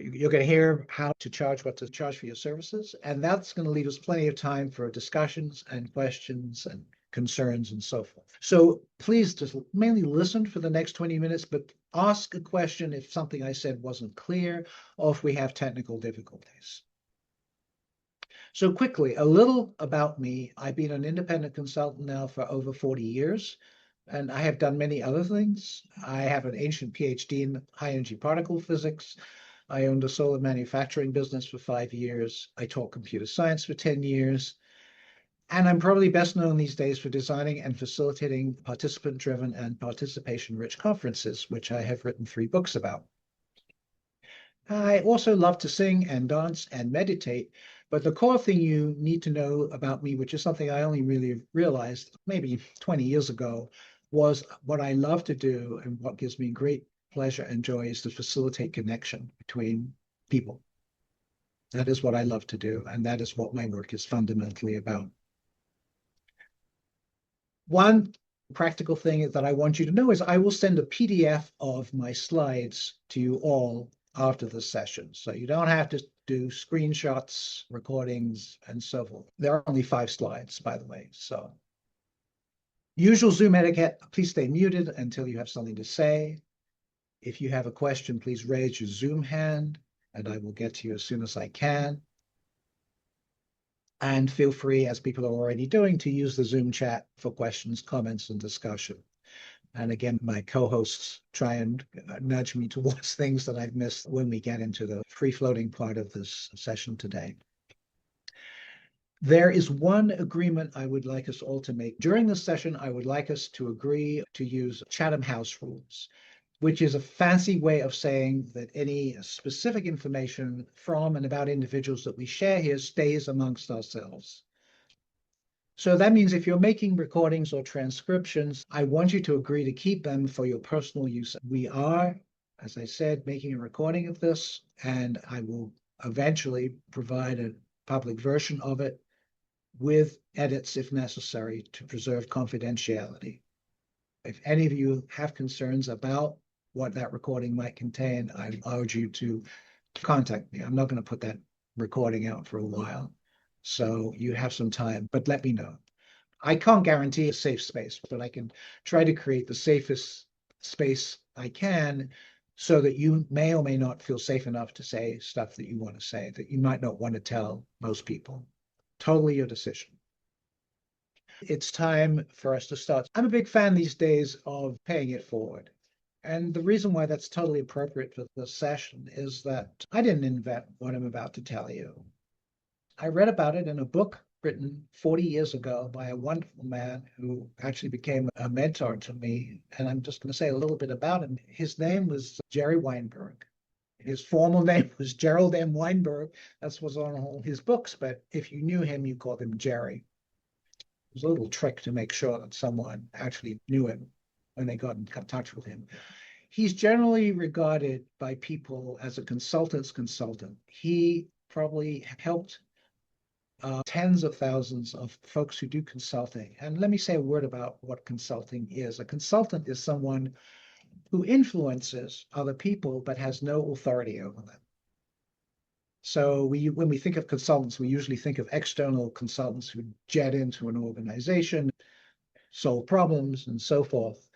You're going to hear how to charge, what to charge for your services, and that's going to leave us plenty of time for discussions and questions and concerns and so forth. So please just mainly listen for the next 20 minutes, but ask a question if something I said wasn't clear or if we have technical difficulties. So quickly, a little about me. I've been an independent consultant now for over 40 years, and I have done many other things. I have an ancient PhD in high energy particle physics. I owned a solar manufacturing business for 5 years. I taught computer science for 10 years. And I'm probably best known these days for designing and facilitating participant-driven and participation-rich conferences, which I have written 3 books about. I also love to sing and dance and meditate, but the core thing you need to know about me, which is something I only really realized maybe 20 years ago, was what I love to do and what gives me great pleasure and joy is to facilitate connection between people. That is what I love to do, and that is what my work is fundamentally about. One practical thing that I want you to know is I will send a PDF of my slides to you all after the session. So you don't have to do screenshots, recordings, and so forth. There are only 5 slides, by the way. So usual Zoom etiquette, please stay muted until you have something to say. If you have a question, please raise your Zoom hand, and I will get to you as soon as I can. And feel free, as people are already doing, to use the Zoom chat for questions, comments, and discussion. And again, my co-hosts try and nudge me towards things that I've missed when we get into the free-floating part of this session today. There is one agreement I would like us all to make. During this session, I would like us to agree to use Chatham House rules, which is a fancy way of saying that any specific information from and about individuals that we share here stays amongst ourselves. So that means if you're making recordings or transcriptions, I want you to agree to keep them for your personal use. We are, as I said, making a recording of this, and I will eventually provide a public version of it with edits if necessary to preserve confidentiality. If any of you have concerns about what that recording might contain, I urge you to contact me. I'm not going to put that recording out for a while. So you have some time, but let me know. I can't guarantee a safe space, but I can try to create the safest space I can so that you may or may not feel safe enough to say stuff that you want to say that you might not want to tell most people. Totally your decision. It's time for us to start. I'm a big fan these days of paying it forward. And the reason why that's totally appropriate for this session is that I didn't invent what I'm about to tell you. I read about it in a book written 40 years ago by a wonderful man who actually became a mentor to me. And I'm just going to say a little bit about him. His name was Jerry Weinberg. His formal name was Gerald M. Weinberg. That's what's on all his books. But if you knew him, you called him Jerry. It was a little trick to make sure that someone actually knew him when they got in touch with him. He's generally regarded by people as a consultant's consultant. He probably helped tens of thousands of folks who do consulting. And let me say a word about what consulting is. A consultant is someone who influences other people but has no authority over them. So when we think of consultants, we usually think of external consultants who jet into an organization, solve problems, and so forth.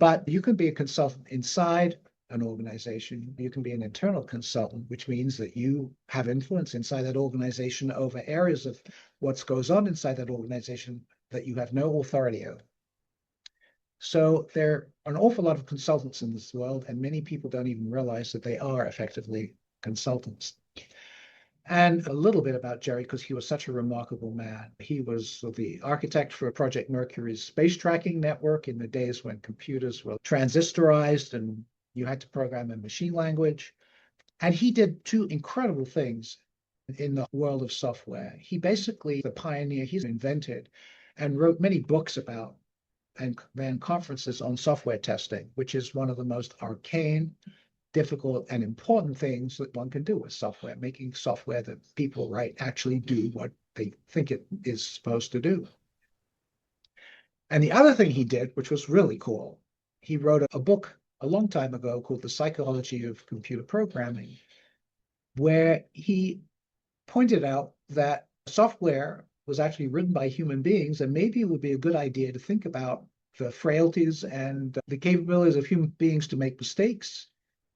But you can be a consultant inside an organization. You can be an internal consultant, which means that you have influence inside that organization over areas of what goes on inside that organization that you have no authority over. So there are an awful lot of consultants in this world, and many people don't even realize that they are effectively consultants. And a little bit about Jerry, because he was such a remarkable man. He was the architect for Project Mercury's space tracking network in the days when computers were transistorized and you had to program in machine language. And he did 2 incredible things in the world of software. He basically, the pioneer, he's invented and wrote many books about and ran conferences on software testing, which is one of the most arcane, difficult and important things that one can do with software, making software that people write actually do what they think it is supposed to do. And the other thing he did, which was really cool, he wrote a book a long time ago called The Psychology of Computer Programming. where he pointed out that software was actually written by human beings, and maybe it would be a good idea to think about the frailties and the capabilities of human beings to make mistakes,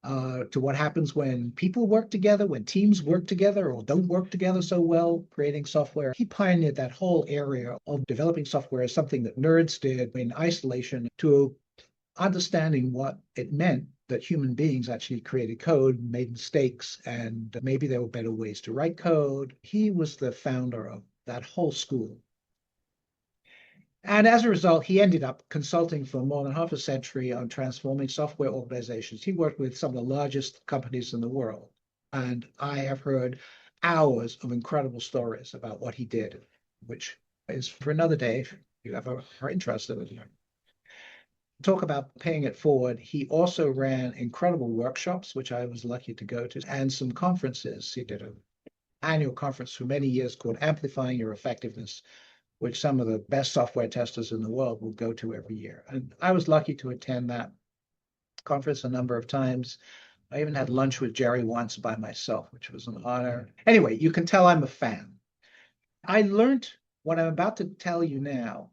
to what happens when people work together, when teams work together or don't work together so well, creating software. He pioneered that whole area of developing software as something that nerds did in isolation to understanding what it meant that human beings actually created code, made mistakes, and maybe there were better ways to write code. He was the founder of that whole school. And as a result, he ended up consulting for more than half a century on transforming software organizations. He worked with some of the largest companies in the world. And I have heard hours of incredible stories about what he did, which is for another day if you ever are interested in it. Talk about paying it forward. He also ran incredible workshops, which I was lucky to go to, and some conferences. He did an annual conference for many years called Amplifying Your Effectiveness, which some of the best software testers in the world will go to every year. And I was lucky to attend that conference a number of times. I even had lunch with Jerry once by myself, which was an honor. Anyway, you can tell I'm a fan. I learned what I'm about to tell you now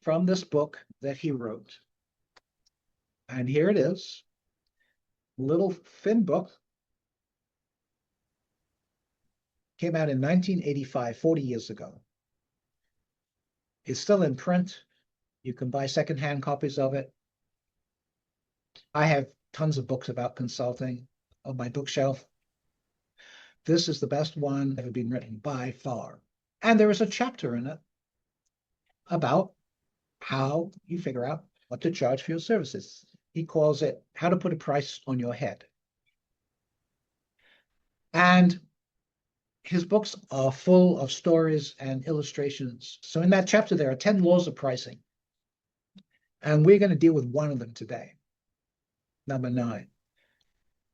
from this book that he wrote. And here it is, little thin book. Came out in 1985, 40 years ago. It's still in print. You can buy secondhand copies of it. I have tons of books about consulting on my bookshelf. This is the best one ever been written by far. And there is a chapter in it about how you figure out what to charge for your services. He calls it How to Put a Price on Your Head. And his books are full of stories and illustrations. So in that chapter, there are 10 laws of pricing. And we're going to deal with one of them today, number 9.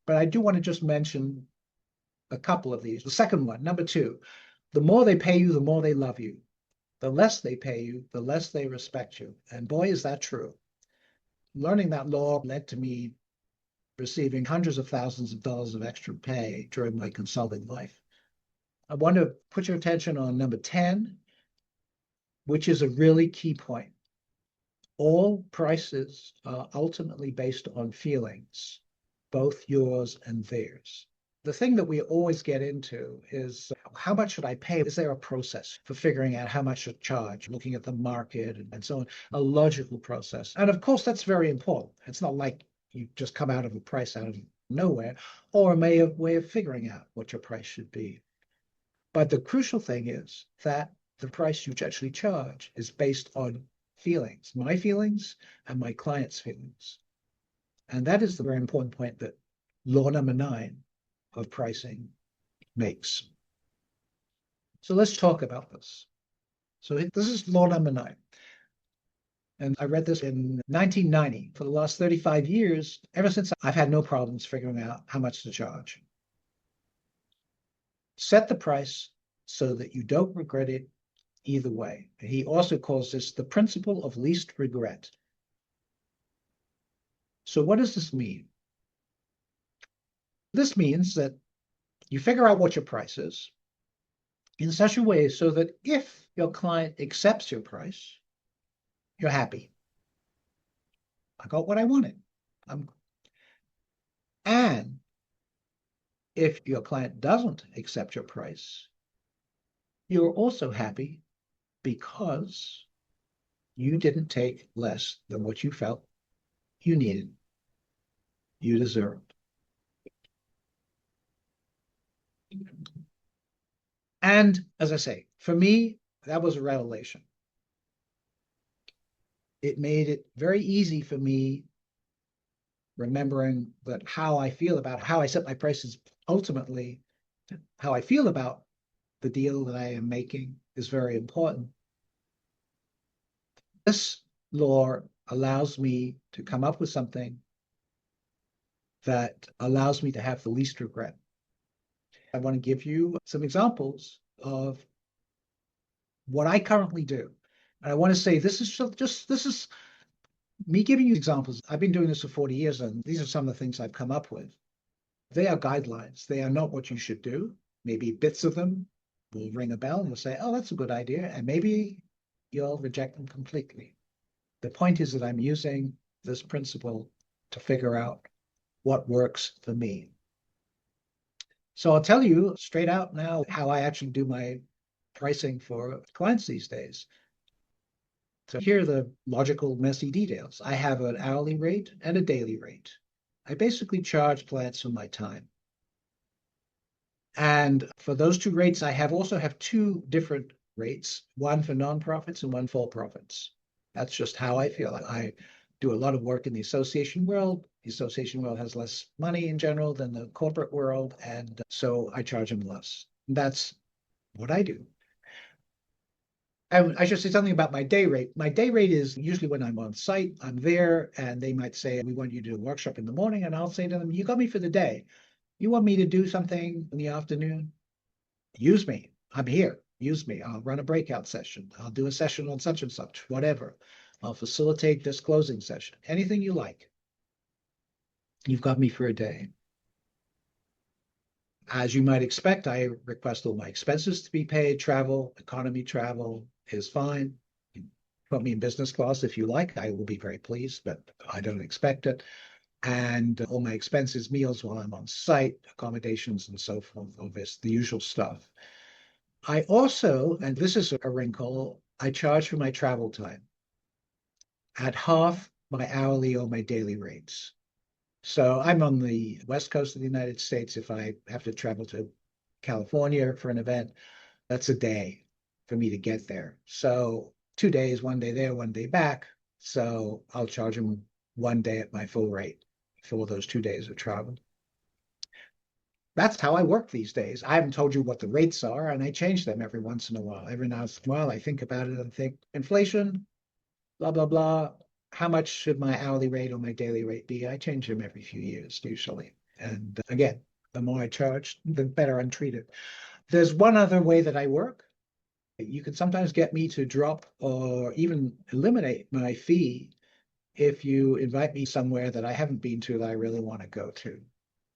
But I do want to just mention a couple of these. The second one, number 2, the more they pay you, the more they love you. The less they pay you, the less they respect you. And boy, is that true. Learning that law led to me receiving hundreds of thousands of dollars of extra pay during my consulting life. I want to put your attention on number 10, which is a really key point. All prices are ultimately based on feelings, both yours and theirs. The thing that we always get into is how much should I pay? Is there a process for figuring out how much to charge, looking at the market and so on, a logical process? And of course, that's very important. It's not like you just come out of a price out of nowhere, or a way of figuring out what your price should be. But the crucial thing is that the price you actually charge is based on feelings, my feelings and my client's feelings. And that is the very important point that law number 9 of pricing makes. So let's talk about this. So this is law number 9. And I read this in 1990. For the last 35 years, ever since, I've had no problems figuring out how much to charge. Set the price so that you don't regret it either way. He also calls this the principle of least regret. So what does this mean? This means that you figure out what your price is in such a way so that if your client accepts your price, you're happy. I got what I wanted. And if your client doesn't accept your price, you're also happy because you didn't take less than what you felt you needed, you deserved. And as I say, for me, that was a revelation. It made it very easy for me, remembering that how I feel about how I set my prices, ultimately, how I feel about the deal that I am making is very important. This law allows me to come up with something that allows me to have the least regret. I want to give you some examples of what I currently do. And I want to say this is me giving you examples. I've been doing this for 40 years, and these are some of the things I've come up with. They are guidelines. They are not what you should do. Maybe bits of them will ring a bell and you'll say, oh, that's a good idea. And maybe you'll reject them completely. The point is that I'm using this principle to figure out what works for me. So I'll tell you straight out now how I actually do my pricing for clients these days. So here are the logical, messy details. I have an hourly rate and a daily rate. I basically charge clients for my time. And for those two rates, I also have two different rates, one for nonprofits and one for profits. That's just how I feel. I do a lot of work in the association world. The association world has less money in general than the corporate world, and so I charge them less. That's what I do. I should say something about my day rate. My day rate is usually when I'm on site, I'm there, and they might say, we want you to do a workshop in the morning, and I'll say to them, you got me for the day. You want me to do something in the afternoon? Use me. I'm here. Use me. I'll run a breakout session. I'll do a session on such and such, whatever. I'll facilitate this closing session. Anything you like. You've got me for a day. As you might expect, I request all my expenses to be paid. Travel, economy travel is fine. Put me in business class if you like. I will be very pleased, but I don't expect it. And all my expenses, meals while I'm on site, accommodations and so forth, all this, the usual stuff. I also, and this is a wrinkle, I charge for my travel time at half my hourly or my daily rates. So I'm on the West Coast of the United States. If I have to travel to California for an event, that's a day for me to get there. So 2 days, one day there, one day back. So I'll charge them one day at my full rate for those 2 days of travel. That's how I work these days. I haven't told you what the rates are, and I change them every once in a while. Every now and a while, I think about it and think, inflation, blah, blah, blah. How much should my hourly rate or my daily rate be? I change them every few years, usually. And again, the more I charge, the better I'm treated. There's one other way that I work. You can sometimes get me to drop or even eliminate my fee if you invite me somewhere that I haven't been to that I really want to go to.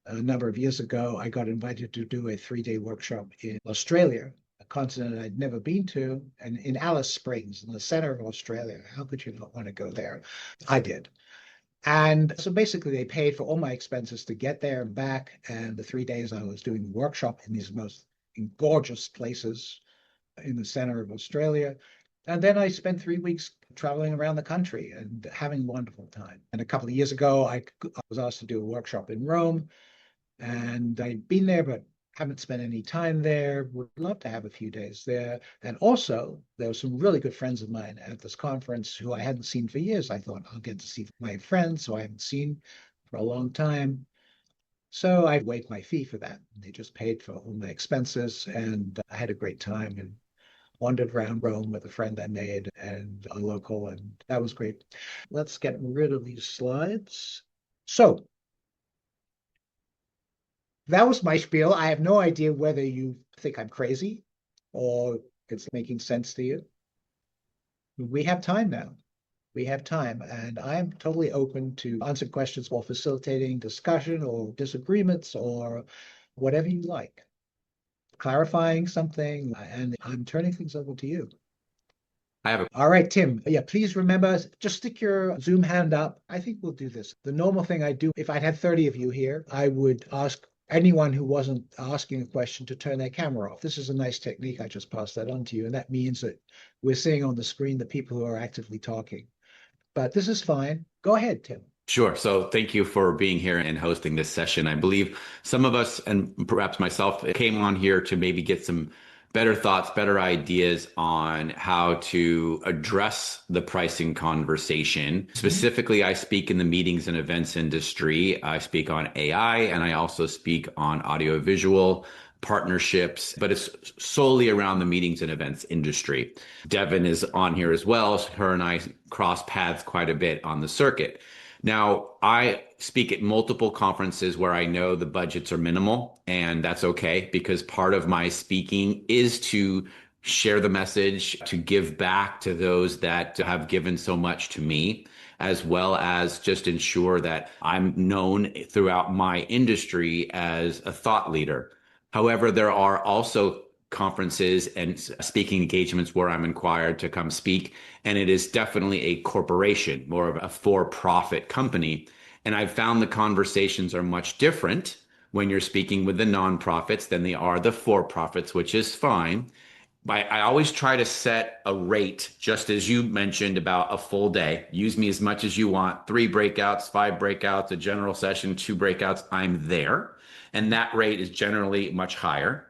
A number of years ago, I got invited to do a 3-day workshop in Australia, a continent I'd never been to, and in Alice Springs, in the center of Australia. How could you not want to go there? I did. And so basically, they paid for all my expenses to get there and back. And the 3 days I was doing the workshop in these most gorgeous places in the center of Australia. And then I spent 3 weeks traveling around the country and having a wonderful time. And a couple of years ago, I was asked to do a workshop in Rome. And I'd been there, but haven't spent any time there. Would love to have a few days there. And also, there were some really good friends of mine at this conference who I hadn't seen for years. I thought I'll get to see my friends who I haven't seen for a long time. So I waived my fee for that. They just paid for all my expenses, and I had a great time and wandered around Rome with a friend I made and a local, and that was great. Let's get rid of these slides. So that was my spiel. I have no idea whether you think I'm crazy or it's making sense to you. We have time now. We have time, and I am totally open to answer questions or facilitating discussion or disagreements or whatever you like. Clarifying something, and I'm turning things over to you. All right, Tim. Yeah, please remember, just stick your Zoom hand up. I think we'll do this. The normal thing I do, if I'd had 30 of you here, I would ask anyone who wasn't asking a question to turn their camera off. This is a nice technique. I just passed that on to you. And that means that we're seeing on the screen the people who are actively talking. But this is fine. Go ahead, Tim. Sure. So thank you for being here and hosting this session. I believe some of us, and perhaps myself, came on here to maybe get some better thoughts, better ideas on how to address the pricing conversation. Specifically, I speak in the meetings and events industry. I speak on AI, and I also speak on audiovisual partnerships, but it's solely around the meetings and events industry. Devin is on here as well. Her and I cross paths quite a bit on the circuit. Now, I speak at multiple conferences where I know the budgets are minimal, and that's okay because part of my speaking is to share the message, to give back to those that have given so much to me. as well as just ensure that I'm known throughout my industry as a thought leader. However, there are also conferences and speaking engagements where I'm inquired to come speak, and it is definitely a corporation, more of a for-profit company. And I've found the conversations are much different when you're speaking with the nonprofits than they are the for-profits, which is fine. I always try to set a rate, just as you mentioned about a full day. Use me as much as you want. 3 breakouts, 5 breakouts, a general session, 2 breakouts. I'm there. And that rate is generally much higher.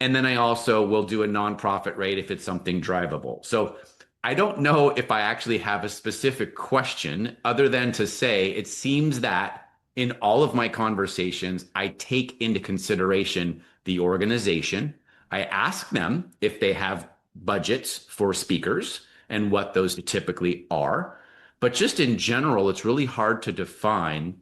And then I also will do a nonprofit rate if it's something drivable. So I don't know if I actually have a specific question other than to say it seems that in all of my conversations, I take into consideration the organization. I ask them if they have budgets for speakers and what those typically are. But just in general, it's really hard to define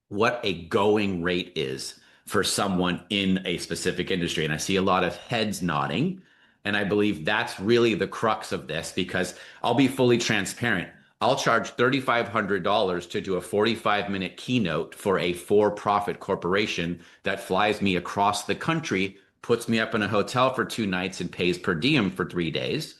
what a going rate is for someone in a specific industry. And I see a lot of heads nodding. And I believe that's really the crux of this because I'll be fully transparent. I'll charge $3,500 to do a 45-minute keynote for a for-profit corporation that flies me across the country, puts me up in a hotel for 2 nights, and pays per diem for 3 days.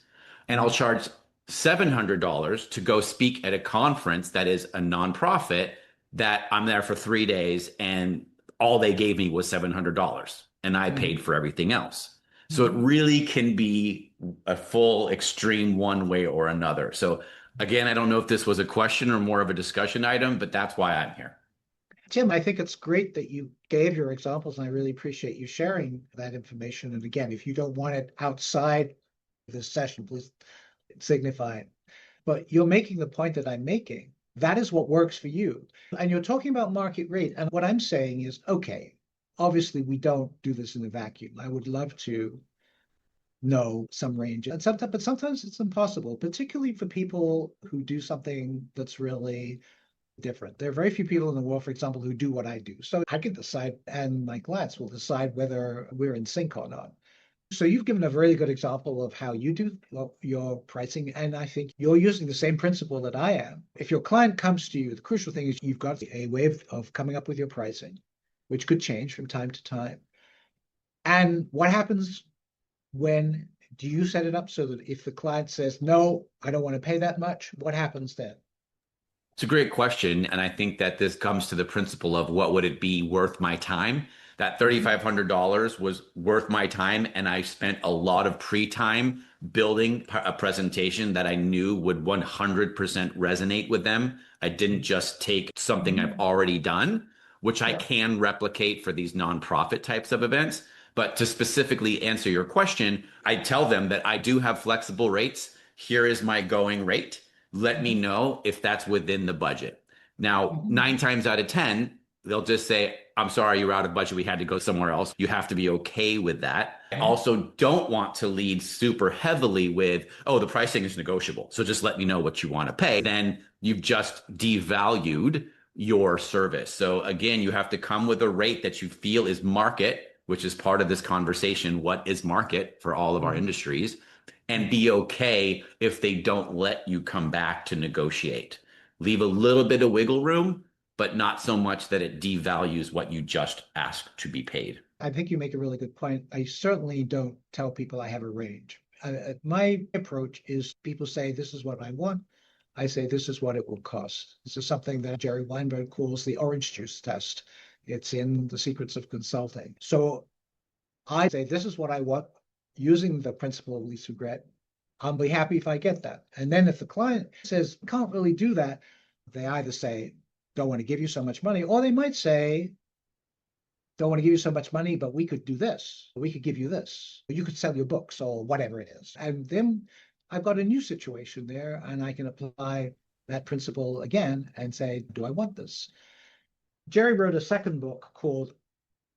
And I'll charge $700 to go speak at a conference that is a nonprofit that I'm there for 3 days and all they gave me was $700 and I paid for everything else. So it really can be a full extreme one way or another. So again, I don't know if this was a question or more of a discussion item, but that's why I'm here. Tim, I think it's great that you gave your examples, and I really appreciate you sharing that information. And again, if you don't want it outside this session, please signify it. But you're making the point that I'm making. That is what works for you. And you're talking about market rate. And what I'm saying is, okay, obviously we don't do this in a vacuum. I would love to know some range. And sometimes, but sometimes it's impossible, particularly for people who do something that's really different. There are very few people in the world, for example, who do what I do. So I can decide, and my clients will decide whether we're in sync or not. So you've given a very good example of how you do your pricing, and I think you're using the same principle that I am. If your client comes to you, the crucial thing is you've got a way of coming up with your pricing, which could change from time to time. And what happens when do you set it up so that if the client says, no, I don't want to pay that much, what happens then? It's a great question. And I think that this comes to the principle of what would it be worth my time? That $3,500 was worth my time. And I spent a lot of pre-time building a presentation that I knew would 100% resonate with them. I didn't just take something I've already done, which I can replicate for these nonprofit types of events. But to specifically answer your question, I tell them that I do have flexible rates. Here is my going rate. Let me know if that's within the budget. Now, 9 times out of 10, they'll just say, I'm sorry, you're out of budget. We had to go somewhere else. You have to be okay with that. I also don't want to lead super heavily with, oh, the pricing is negotiable. So just let me know what you want to pay. Then you've just devalued your service. So again, you have to come with a rate that you feel is market, which is part of this conversation. What is market for all of our industries? And be okay if they don't let you come back to negotiate. Leave a little bit of wiggle room, but not so much that it devalues what you just asked to be paid. I think you make a really good point. I certainly don't tell people I have a range. My approach is people say, this is what I want. I say, this is what it will cost. This is something that Jerry Weinberg calls the orange juice test. It's in The Secrets of Consulting. So I say, this is what I want using the principle of least regret. I'll be happy if I get that. And then if the client says, can't really do that, they either say, don't want to give you so much money, or they might say, don't want to give you so much money, but we could do this. We could give you this. You could sell your books or whatever it is. And then I've got a new situation there, and I can apply that principle again and say, do I want this? Jerry wrote a second book called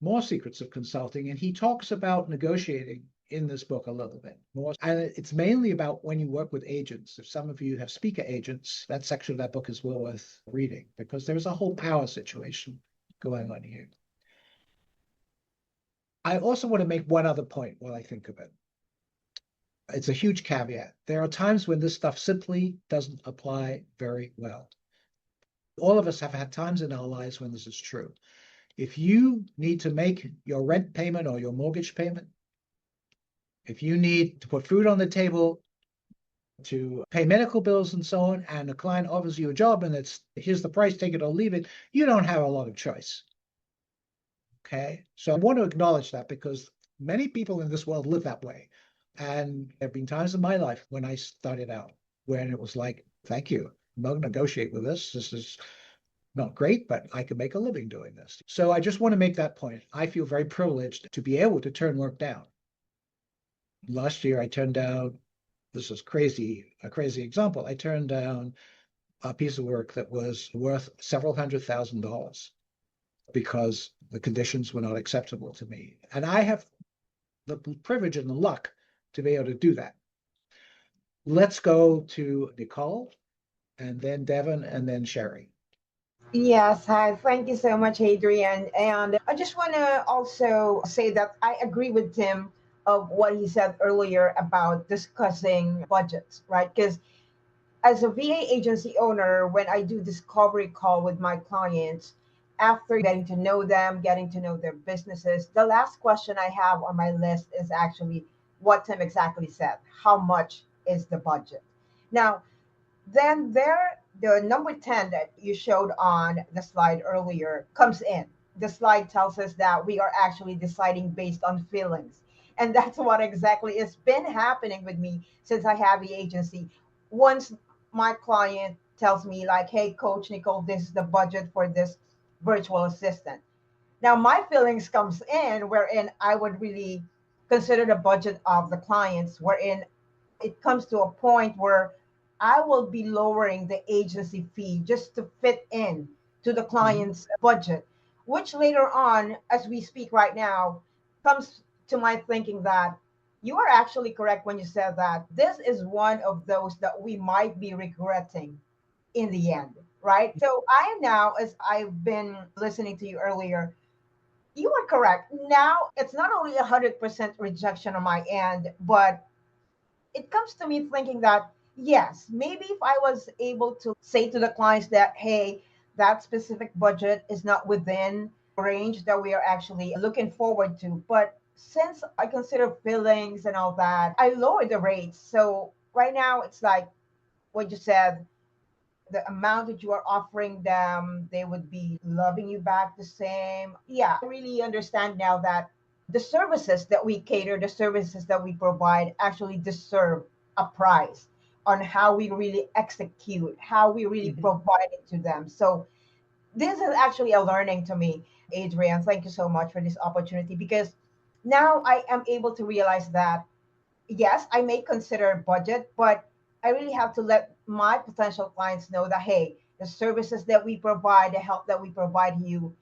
More Secrets of Consulting, and he talks about negotiating in this book a little bit more. And it's mainly about when you work with agents. If some of you have speaker agents, that section of that book is well worth reading because there's a whole power situation going on here. I also want to make one other point while I think of it. It's a huge caveat. There are times when this stuff simply doesn't apply very well. All of us have had times in our lives when this is true. If you need to make your rent payment or your mortgage payment, if you need to put food on the table, to pay medical bills and so on, and a client offers you a job and it's here's the price, take it or leave it, you don't have a lot of choice. Okay. So I want to acknowledge that because many people in this world live that way. And there have been times in my life when I started out when it was like, thank you. I'm not going to negotiate with this. This is not great, but I can make a living doing this. So I just want to make that point. I feel very privileged to be able to turn work down. Last year, I turned down, this is crazy, a crazy example. I turned down a piece of work that was worth several $100,000 because the conditions were not acceptable to me. And I have the privilege and the luck to be able to do that. Let's go to Nicole and then Devin and then Sherry. Yes, hi. Thank you so much, Adrian. And I just want to also say that I agree with Tim of what he said earlier about discussing budgets, right? Because as a VA agency owner, when I do discovery call with my clients, after getting to know them, getting to know their businesses, the last question I have on my list is actually what Tim exactly said. How much is the budget? Now, then there, the number 10 that you showed on the slide earlier comes in. The slide tells us that we are actually deciding based on feelings. And that's what exactly has been happening with me since I have the agency. Once my client tells me, like, hey, Coach Nicole, this is the budget for this virtual assistant. Now my feelings comes in wherein I would really consider the budget of the clients, wherein it comes to a point where I will be lowering the agency fee just to fit in to the client's budget, which later on, as we speak right now, comes to my thinking that you are actually correct when you said that this is one of those that we might be regretting in the end, right? So I am now, as I've been listening to you earlier, you are correct. Now it's not only 100% rejection on my end, but it comes to me thinking that yes, maybe if I was able to say to the clients that, hey, that specific budget is not within range that we are actually looking forward to. But since I consider fillings and all that, I lower the rates. So right now it's like what you said, the amount that you are offering them, they would be loving you back the same. Yeah, I really understand now that the services that we cater, the services that we provide actually deserve a price on how we really execute, how we really Mhm. provide it to them. So this is actually a learning to me, Adrian. Thank you so much for this opportunity because now I am able to realize that yes, I may consider budget, but I really have to let my potential clients know that, hey, the services that we provide, the help that we provide you,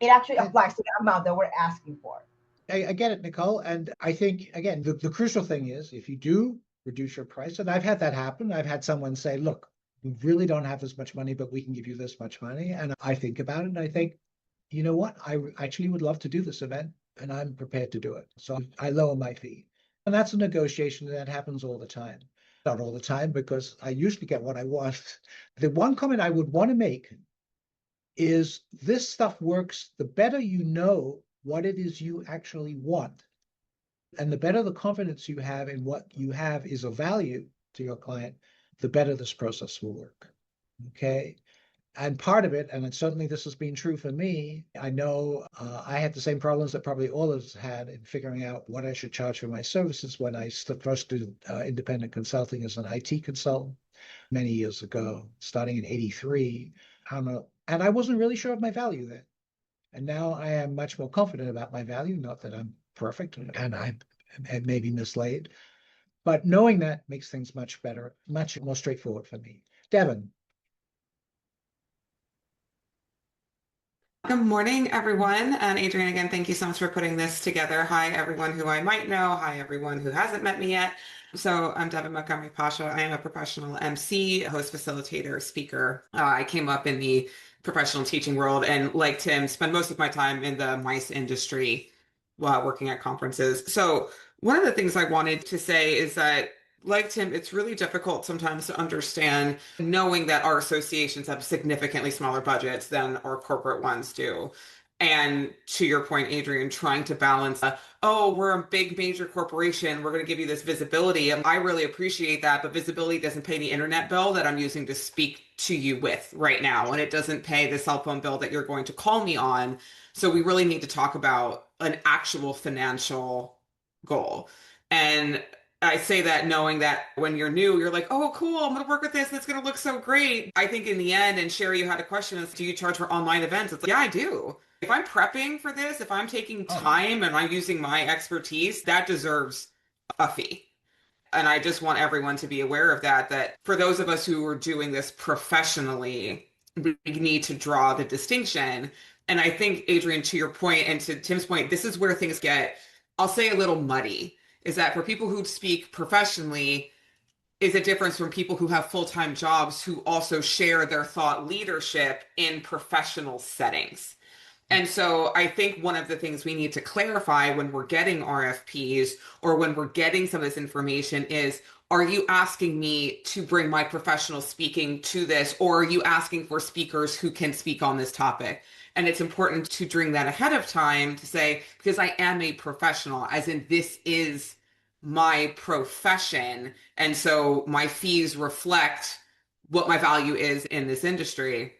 it actually And applies to the amount that we're asking for. I get it, Nicole. And I think, again, the crucial thing is if you do reduce your price, and I've had that happen, I've had someone say, look, we really don't have this much money, but we can give you this much money. And I think about it and I think, you know what? I actually would love to do this event and I'm prepared to do it. So I lower my fee. And that's a negotiation that happens all the time. Not all the time, because I usually get what I want. The one comment I would want to make is this stuff works the better you know what it is you actually want. And the better the confidence you have in what you have is of value to your client, the better this process will work. Okay. And part of it, and certainly this has been true for me, I know I had the same problems that probably all of us had in figuring out what I should charge for my services when I first did independent consulting as an IT consultant many years ago, starting in 83. And I wasn't really sure of my value then. And now I am much more confident about my value, not that I'm perfect and I may be mislaid, but knowing that makes things much better, much more straightforward for me. Devin. Good morning, everyone. And Adrienne, again, thank you so much for putting this together. Hi, everyone who I might know. Hi, everyone who hasn't met me yet. So I'm Devin Montgomery Pasha. I am a professional MC, host, facilitator, speaker. I came up in the professional teaching world and, like Tim, spend most of my time in the MICE industry while working at conferences. So one of the things I wanted to say is that Like Tim, it's really difficult sometimes to understand knowing that our associations have significantly smaller budgets than our corporate ones do. And to your point, Adrian, trying to balance, oh, we're a big major corporation, we're going to give you this visibility. And I really appreciate that, but visibility doesn't pay the internet bill that I'm using to speak to you with right now. And it doesn't pay the cell phone bill that you're going to call me on. So we really need to talk about an actual financial goal. And I say that knowing that when you're new, you're like, oh, cool, I'm going to work with this. It's going to look so great. I think in the end, and Sherry, you had a question is, do you charge for online events? It's like, yeah, I do. If I'm prepping for this, if I'm taking time and I'm using my expertise, that deserves a fee. And I just want everyone to be aware of that, that for those of us who are doing this professionally, we need to draw the distinction. And I think, Adrian, to your point and to Tim's point, this is where things get, I'll say, a little muddy, is that for people who speak professionally, is a difference from people who have full-time jobs who also share their thought leadership in professional settings. And so I think one of the things we need to clarify when we're getting RFPs or when we're getting some of this information is, are you asking me to bring my professional speaking to this, or are you asking for speakers who can speak on this topic? And it's important to bring that ahead of time to say, because I am a professional, as in this is my profession. And so my fees reflect what my value is in this industry.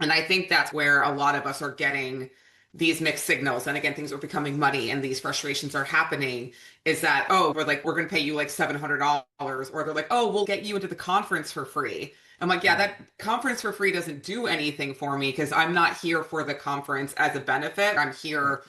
And I think that's where a lot of us are getting these mixed signals. And again, things are becoming muddy and these frustrations are happening is that, oh, we're going to pay you like $700. Or they're like, oh, we'll get you into the conference for free. I'm like, yeah, that conference for free doesn't do anything for me because I'm not here for the conference as a benefit. I'm here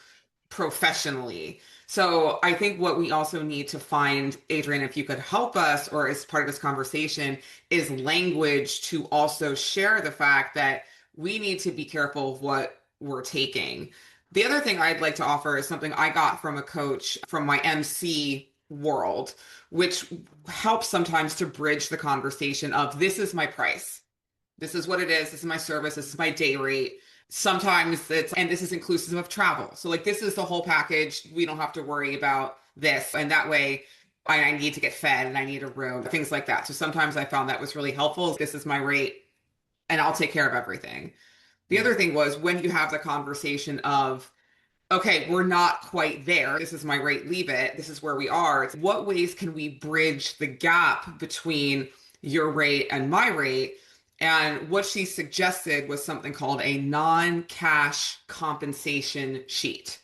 professionally. So I think what we also need to find, Adrian, if you could help us or as part of this conversation, is language to also share the fact that we need to be careful of what we're taking. The other thing I'd like to offer is something I got from a coach from my MC world, which helps sometimes to bridge the conversation of this is my price. This is what it is. This is my service. This is my day rate. Sometimes it's, and this is inclusive of travel. So like this is the whole package. We don't have to worry about this. And that way I need to get fed and I need a room, things like that. So sometimes I found that was really helpful. This is my rate and I'll take care of everything. The other thing was when you have the conversation of, okay, we're not quite there. This is my rate, leave it. This is where we are. It's what ways can we bridge the gap between your rate and my rate? And what she suggested was something called a non-cash compensation sheet,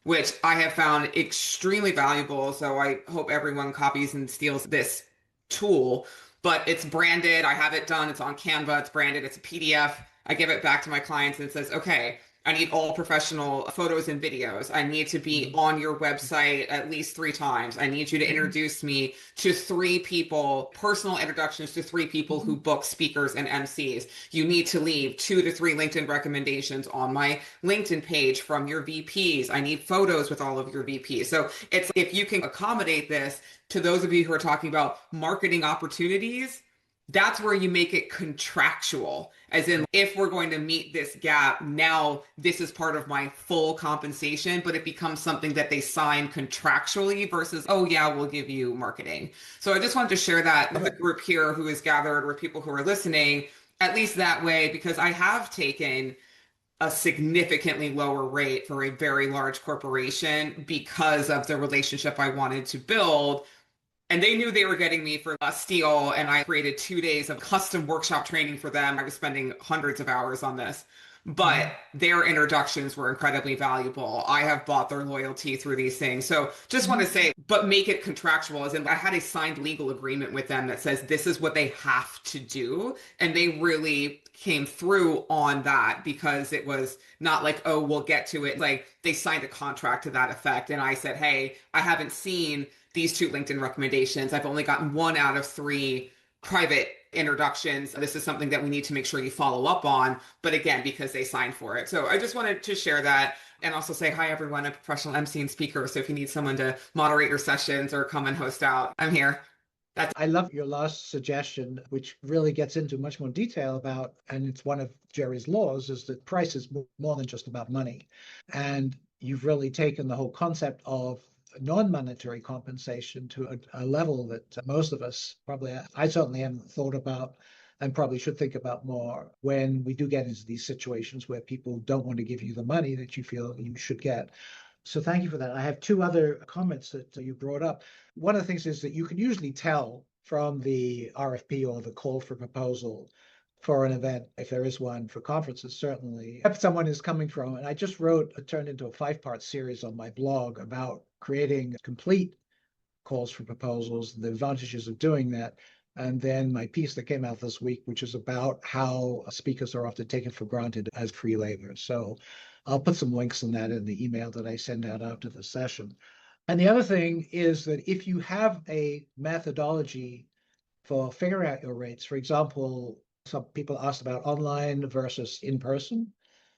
which I have found extremely valuable. So I hope everyone copies and steals this tool, but it's branded. I have it done. It's on Canva. It's branded. It's a PDF. I give it back to my clients and it says, okay, I need all professional photos and videos. I need to be on your website at least 3 times. I need you to introduce me to 3 people, personal introductions to 3 people who book speakers and MCs. You need to leave 2 to 3 LinkedIn recommendations on my LinkedIn page from your VPs. I need photos with all of your VPs. So it's, if you can accommodate this to those of you who are talking about marketing opportunities, that's where you make it contractual. As in, if we're going to meet this gap, now this is part of my full compensation, but it becomes something that they sign contractually versus, oh yeah, we'll give you marketing. So I just wanted to share that with the group here who is gathered with people who are listening, at least that way, because I have taken a significantly lower rate for a very large corporation because of the relationship I wanted to build. And they knew they were getting me for a steal. And I created 2 days of custom workshop training for them. I was spending hundreds of hours on this, but their introductions were incredibly valuable. I have bought their loyalty through these things. So just want to say, but make it contractual. As in, I had a signed legal agreement with them that says this is what they have to do. And they really came through on that because it was not like, oh, we'll get to it. Like they signed a contract to that effect. And I said, hey, I haven't seen these 2 LinkedIn recommendations. I've only gotten 1 out of 3 private introductions. This is something that we need to make sure you follow up on. But again, because they signed for it. So I just wanted to share that and also say, hi, everyone. I'm a professional MC and speaker. So if you need someone to moderate your sessions or come and host out, I'm here. I love your last suggestion, which really gets into much more detail about, and it's one of Jerry's laws, is that price is more than just about money. And you've really taken the whole concept of non-monetary compensation to a level that most of us probably, I certainly haven't thought about and probably should think about more when we do get into these situations where people don't want to give you the money that you feel you should get. So thank you for that. I have two other comments that you brought up. One of the things is that you can usually tell from the RFP or the call for proposal for an event, if there is one for conferences, certainly, if someone is coming from, and I just turned into a 5-part series on my blog about creating complete calls for proposals, the advantages of doing that. And then my piece that came out this week, which is about how speakers are often taken for granted as free labor. So I'll put some links in that in the email that I send out after the session. And the other thing is that if you have a methodology for figuring out your rates, for example, some people asked about online versus in person.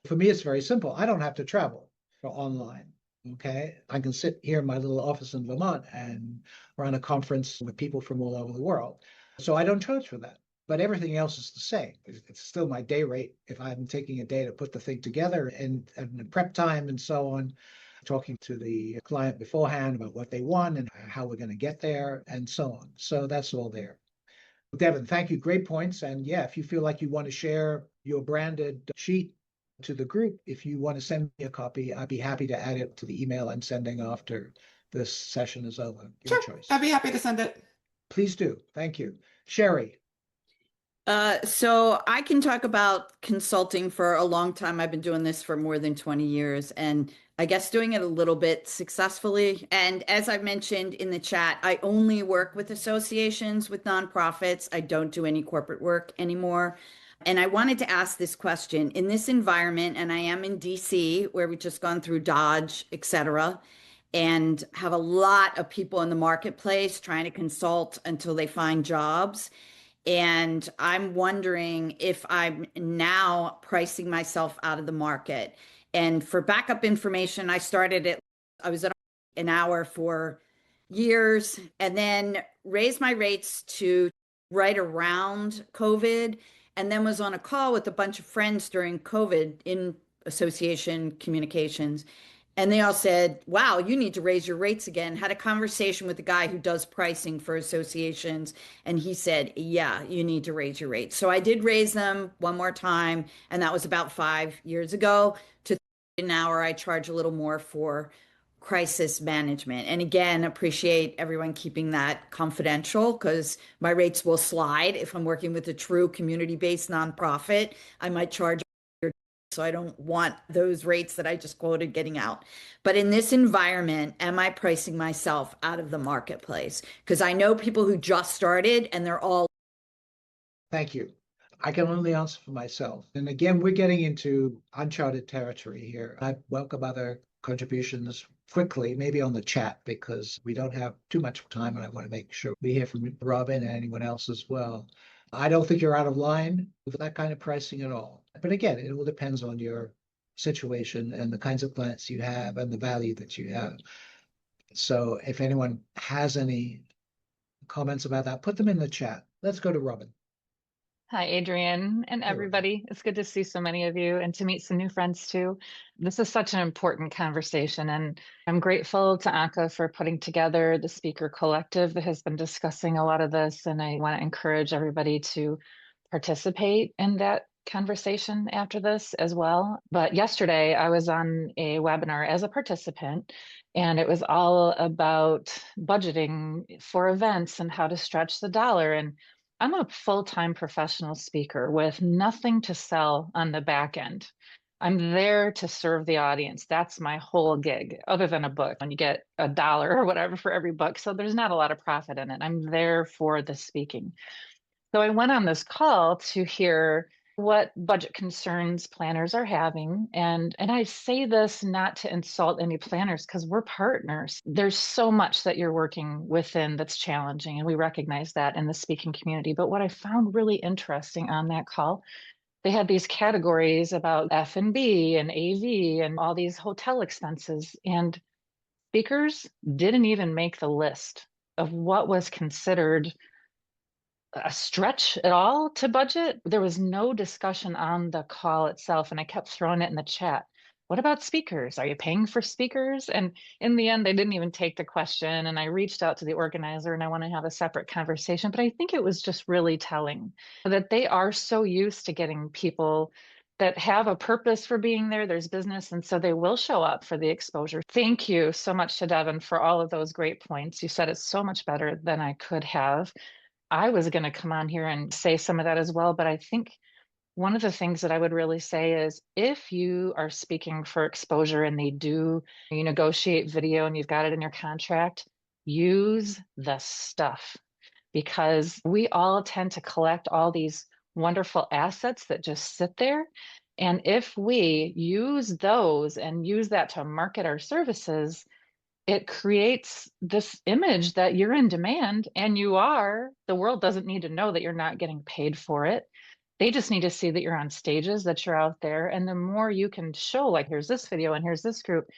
For me, it's very simple. I don't have to travel for online. Okay. I can sit here in my little office in Vermont and run a conference with people from all over the world. So I don't charge for that. But everything else is the same. It's still my day rate if I'm taking a day to put the thing together and prep time and so on, talking to the client beforehand about what they want and how we're going to get there and so on. So that's all there. Devin, thank you. Great points. And yeah, if you feel like you want to share your branded sheet to the group, if you want to send me a copy, I'd be happy to add it to the email I'm sending after this session is over. Your Sure, choice. I'd be happy to send it. Please do. Thank you. Sherry. So I can talk about consulting for a long time. I've been doing this for more than 20 years and I guess doing it a little bit successfully. And as I mentioned in the chat, I only work with associations, with nonprofits. I don't do any corporate work anymore. And I wanted to ask this question in this environment, and I am in DC where we've just gone through Dodge, et cetera, and have a lot of people in the marketplace trying to consult until they find jobs. And I'm wondering if I'm now pricing myself out of the market. And for backup information, I was at an hour for years and then raised my rates to right around COVID. And then was on a call with a bunch of friends during COVID in association communications. And they all said, wow, you need to raise your rates again. Had a conversation with the guy who does pricing for associations. And he said, yeah, you need to raise your rates. So I did raise them one more time. And that was about 5 years ago. To an hour, I charge a little more for crisis management. And again, appreciate everyone keeping that confidential because my rates will slide. If I'm working with a true community-based nonprofit, I might charge. So I don't want those rates that I just quoted getting out. But in this environment, am I pricing myself out of the marketplace? Because I know people who just started and they're all. Thank you. I can only answer for myself. And again, we're getting into uncharted territory here. I welcome other contributions quickly, maybe on the chat, because we don't have too much time and I want to make sure we hear from Robin and anyone else as well. I don't think you're out of line with that kind of pricing at all. But again, it all depends on your situation and the kinds of clients you have and the value that you have. So if anyone has any comments about that, put them in the chat. Let's go to Robin. Hi, Adrian and Hey, Robin. everybody. It's good to see so many of you and to meet some new friends too. This is such an important conversation, and I'm grateful to Anka for putting together the speaker collective that has been discussing a lot of this, and I want to encourage everybody to participate in that conversation after this as well. But yesterday I was on a webinar as a participant, and it was all about budgeting for events and how to stretch the dollar. And I'm a full-time professional speaker with nothing to sell on the back end. I'm there to serve the audience. That's my whole gig, other than a book. When you get $1 or whatever for every book, so there's not a lot of profit in it. I'm there for the speaking. So I went on this call to hear what budget concerns planners are having. And I say this not to insult any planners because we're partners. There's so much that you're working within that's challenging, and we recognize that in the speaking community. But what I found really interesting on that call, they had these categories about F&B and AV and all these hotel expenses, and speakers didn't even make the list of what was considered a stretch at all to budget. There was no discussion on the call itself, and I kept throwing it in the chat. what about speakers? Are you paying for speakers? And in the end, they didn't even take the question. And I reached out to the organizer and I want to have a separate conversation. But I think it was just really telling that they are so used to getting people that have a purpose for being there. There's business. And so they will show up for the exposure. Thank you so much to Devin for all of those great points. You said it so much better than I could have. I was going to come on here and say some of that as well, but I think one of the things that I would really say is if you are speaking for exposure and you negotiate video and you've got it in your contract, use the stuff because we all tend to collect all these wonderful assets that just sit there. And if we use those and use that to market our services, it creates this image that you're in demand and you are. The world doesn't need to know that you're not getting paid for it. They just need to see that you're on stages, that you're out there. And the more you can show, like, here's this video and here's this group,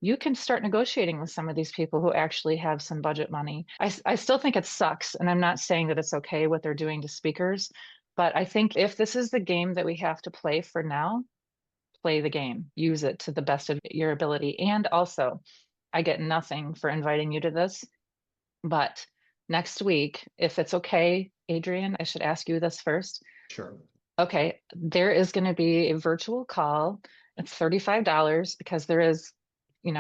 you can start negotiating with some of these people who actually have some budget money. I still think it sucks. And I'm not saying that it's okay what they're doing to speakers. But I think if this is the game that we have to play for now, play the game, use it to the best of your ability. And also, I get nothing for inviting you to this. But next week, if it's okay, Adrian, I should ask you this first. Sure. Okay, there is going to be a virtual call. It's $35 because there is,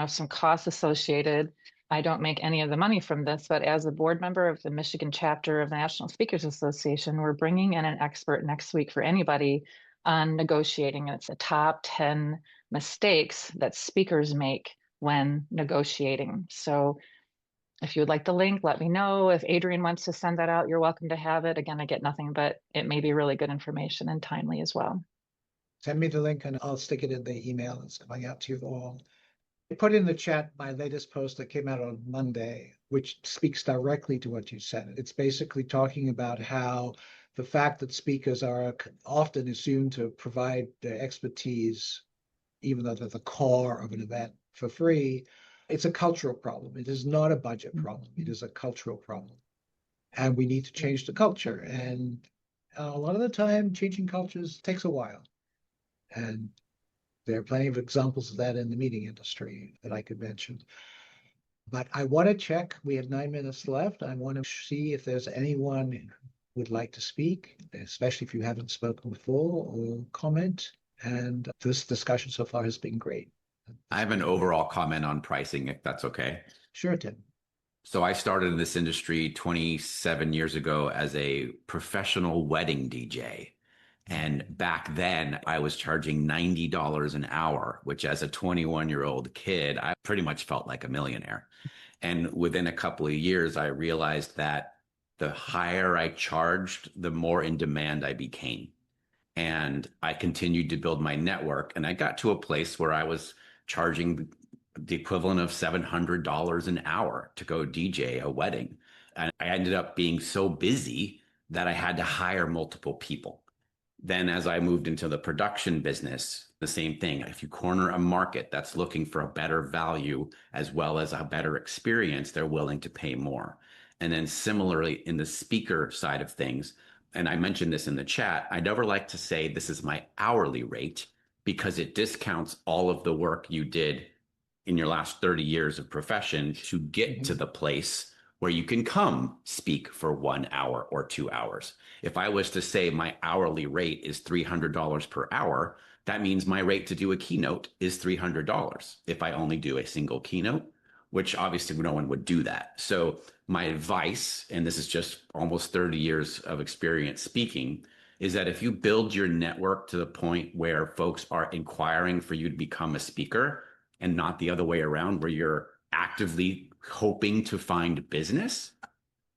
some costs associated. I don't make any of the money from this, but as a board member of the Michigan chapter of the National Speakers Association, we're bringing in an expert next week for anybody on negotiating. It's the top 10 mistakes that speakers make when negotiating. So if you would like the link, let me know. If Adrian wants to send that out, you're welcome to have it. Again, I get nothing, but it may be really good information and timely as well. Send me the link and I'll stick it in the email that's going out to you all. I put in the chat my latest post that came out on Monday, which speaks directly to what you said. It's basically talking about how the fact that speakers are often assumed to provide their expertise, even though they're the core of an event, for free. It's a cultural problem. It is not a budget problem. It is a cultural problem. And we need to change the culture. And a lot of the time, changing cultures takes a while. And there are plenty of examples of that in the meeting industry that I could mention. But I want to check. We have 9 minutes left. I want to see if there's anyone who would like to speak, especially if you haven't spoken before, or comment. And this discussion so far has been great. I have an overall comment on pricing, if that's okay. Sure, Tim. So I started in this industry 27 years ago as a professional wedding DJ. And back then I was charging $90 an hour, which as a 21-year-old kid, I pretty much felt like a millionaire. And within a couple of years, I realized that the higher I charged, the more in demand I became. And I continued to build my network. And I got to a place where I was charging the equivalent of $700 an hour to go DJ a wedding. And I ended up being so busy that I had to hire multiple people. Then as I moved into the production business, the same thing. If you corner a market that's looking for a better value as well as a better experience, they're willing to pay more. And then similarly in the speaker side of things, and I mentioned this in the chat, I never like to say this is my hourly rate because it discounts all of the work you did in your last 30 years of profession to get to the place where you can come speak for 1 hour or 2 hours. If I was to say my hourly rate is $300 per hour, that means my rate to do a keynote is $300 if I only do a single keynote, which obviously no one would do that. So my advice, and this is just almost 30 years of experience speaking, is that if you build your network to the point where folks are inquiring for you to become a speaker and not the other way around, where you're actively hoping to find business,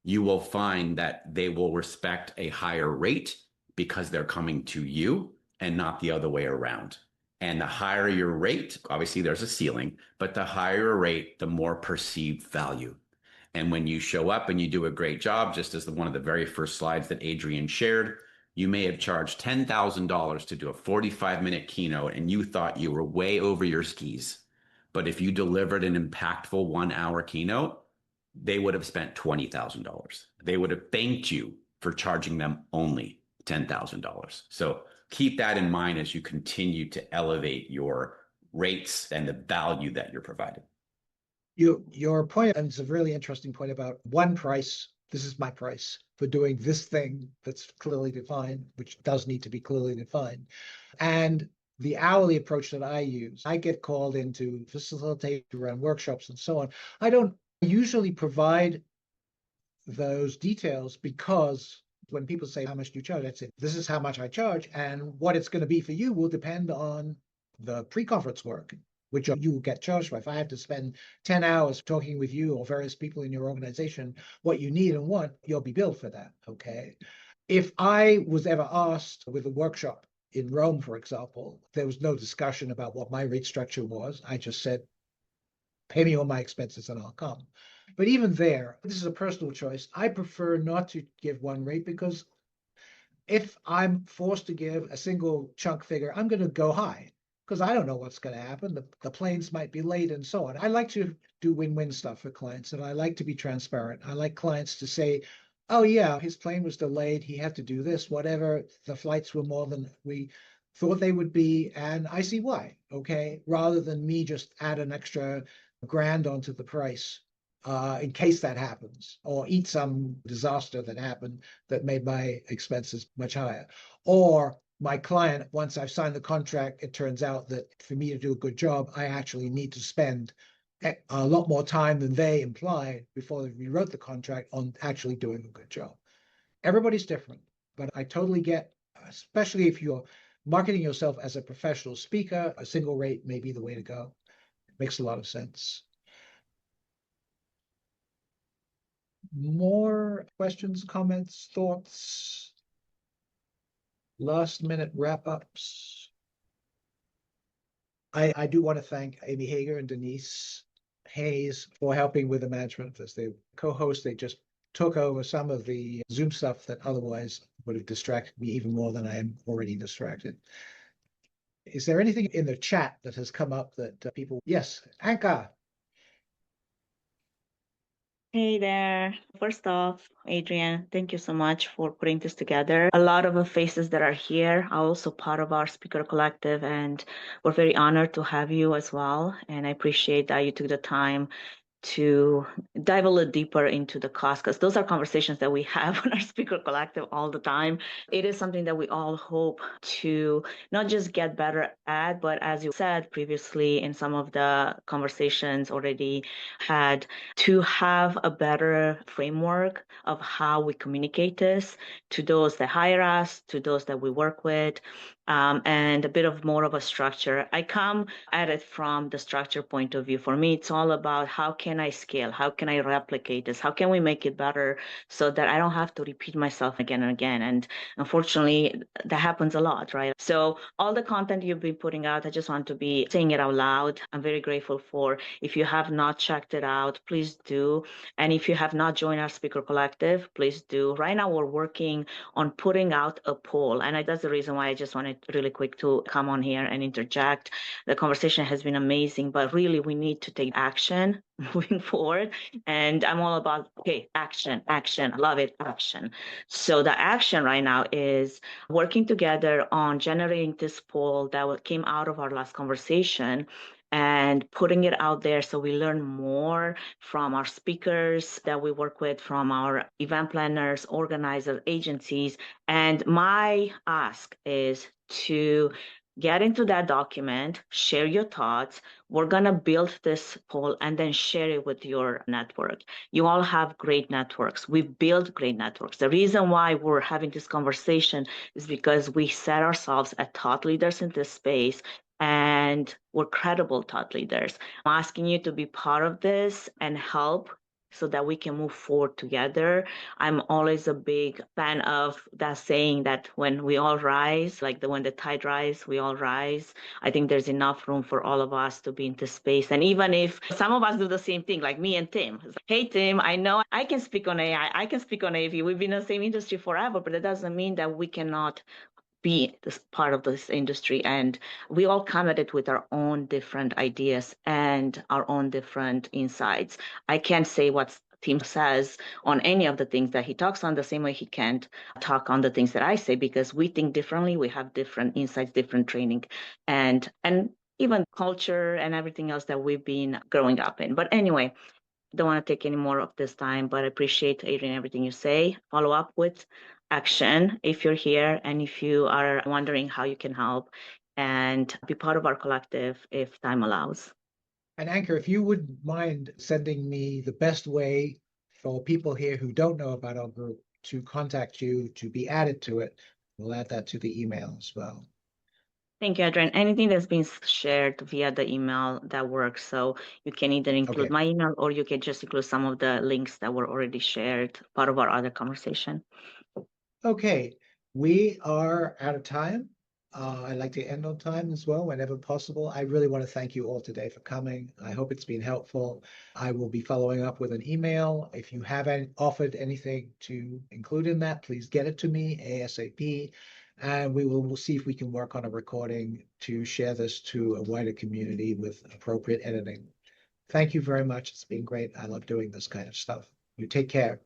you will find that they will respect a higher rate because they're coming to you and not the other way around. And the higher your rate, obviously there's a ceiling, but the higher rate, the more perceived value. And when you show up and you do a great job, just as one of the very first slides that Adrian shared, you may have charged $10,000 to do a 45-minute keynote and you thought you were way over your skis. But if you delivered an impactful 1-hour keynote, they would have spent $20,000. They would have thanked you for charging them only $10,000. So keep that in mind as you continue to elevate your rates and the value that you're providing. Your point, and it's a really interesting point about one price. This is my price for doing this thing that's clearly defined, which does need to be clearly defined. And the hourly approach that I use, I get called in to facilitate, to run workshops and so on. I don't usually provide those details because when people say, how much do you charge? I'd say, this is how much I charge. And what it's going to be for you will depend on the pre-conference work, which you will get charged for. If I have to spend 10 hours talking with you or various people in your organization, what you need and want, you'll be billed for that. Okay. If I was ever asked with a workshop in Rome, for example, there was no discussion about what my rate structure was. I just said, pay me all my expenses and I'll come. But even there, this is a personal choice. I prefer not to give one rate because if I'm forced to give a single chunk figure, I'm going to go high because I don't know what's going to happen. The planes might be late and so on. I like to do win-win stuff for clients, and I like to be transparent. I like clients to say, oh, yeah, his plane was delayed. He had to do this, whatever. The flights were more than we thought they would be, and I see why, okay? Rather than me just add an extra grand onto the price in case that happens, or eat some disaster that happened that made my expenses much higher. Or my client, once I've signed the contract, it turns out that for me to do a good job, I actually need to spend a lot more time than they implied before they rewrote the contract on actually doing a good job. Everybody's different, but I totally get, especially if you're marketing yourself as a professional speaker, a single rate may be the way to go. It makes a lot of sense. More questions, comments, thoughts, last minute wrap ups? I do want to thank Amy Hager and Denise Hayes for helping with the management of this. They co-host, they just took over some of the Zoom stuff that otherwise would have distracted me even more than I am already distracted. Is there anything in the chat that has come up that people, yes, Anka. Hey there. First off, Adrian, thank you so much for putting this together. A lot of the faces that are here are also part of our speaker collective, and we're very honored to have you as well. And I appreciate that you took the time to dive a little deeper into the cost, because those are conversations that we have on our speaker collective all the time. It is something that we all hope to not just get better at, but as you said previously in some of the conversations already had, to have a better framework of how we communicate this to those that hire us, to those that we work with, and a bit of more of a structure. I come at it from the structure point of view. For me, it's all about how can I scale? How can I replicate this? How can we make it better so that I don't have to repeat myself again and again? And unfortunately, that happens a lot, right? So all the content you've been putting out, I just want to be saying it out loud. I'm very grateful for. If you have not checked it out, please do. And if you have not joined our speaker collective, please do. Right now, we're working on putting out a poll. And that's the reason why I just wanted really quick to come on here and interject. The conversation has been amazing, but really we need to take action moving forward. And I'm all about, okay, action, action, love it, action. So the action right now is working together on generating this poll that came out of our last conversation and putting it out there so we learn more from our speakers that we work with, from our event planners, organizers, agencies. And my ask is to get into that document, share your thoughts. We're going to build this poll and then share it with your network. You all have great networks. We've built great networks. The reason why we're having this conversation is because we set ourselves as thought leaders in this space, and we're credible thought leaders. I'm asking you to be part of this and help so that we can move forward together. I'm always a big fan of that saying that when we all rise, like when the tide rises, we all rise. I think there's enough room for all of us to be in this space. And even if some of us do the same thing, like me and Tim, like, hey, Tim, I know I can speak on AI, I can speak on AV. We've been in the same industry forever, but it doesn't mean that we cannot be this part of this industry. And we all come at it with our own different ideas and our own different insights. I can't say what Tim says on any of the things that he talks on the same way he can't talk on the things that I say, because we think differently. We have different insights, different training. And even culture and everything else that we've been growing up in. But anyway, don't want to take any more of this time, but I appreciate, Adrian, everything you say. Follow up with action if you're here and if you are wondering how you can help, and be part of our collective if time allows. And Anchor, if you wouldn't mind sending me the best way for people here who don't know about our group to contact you, to be added to it, we'll add that to the email as well. Thank you, Adrian. Anything that's been shared via the email, that works. So you can either include Okay. my email, or you can just include some of the links that were already shared, part of our other conversation. Okay, we are out of time. I'd like to end on time as well, whenever possible. I really want to thank you all today for coming. I hope it's been helpful. I will be following up with an email. If you haven't offered anything to include in that, please get it to me ASAP. And we'll see if we can work on a recording to share this to a wider community with appropriate editing. Thank you very much. It's been great. I love doing this kind of stuff. You take care.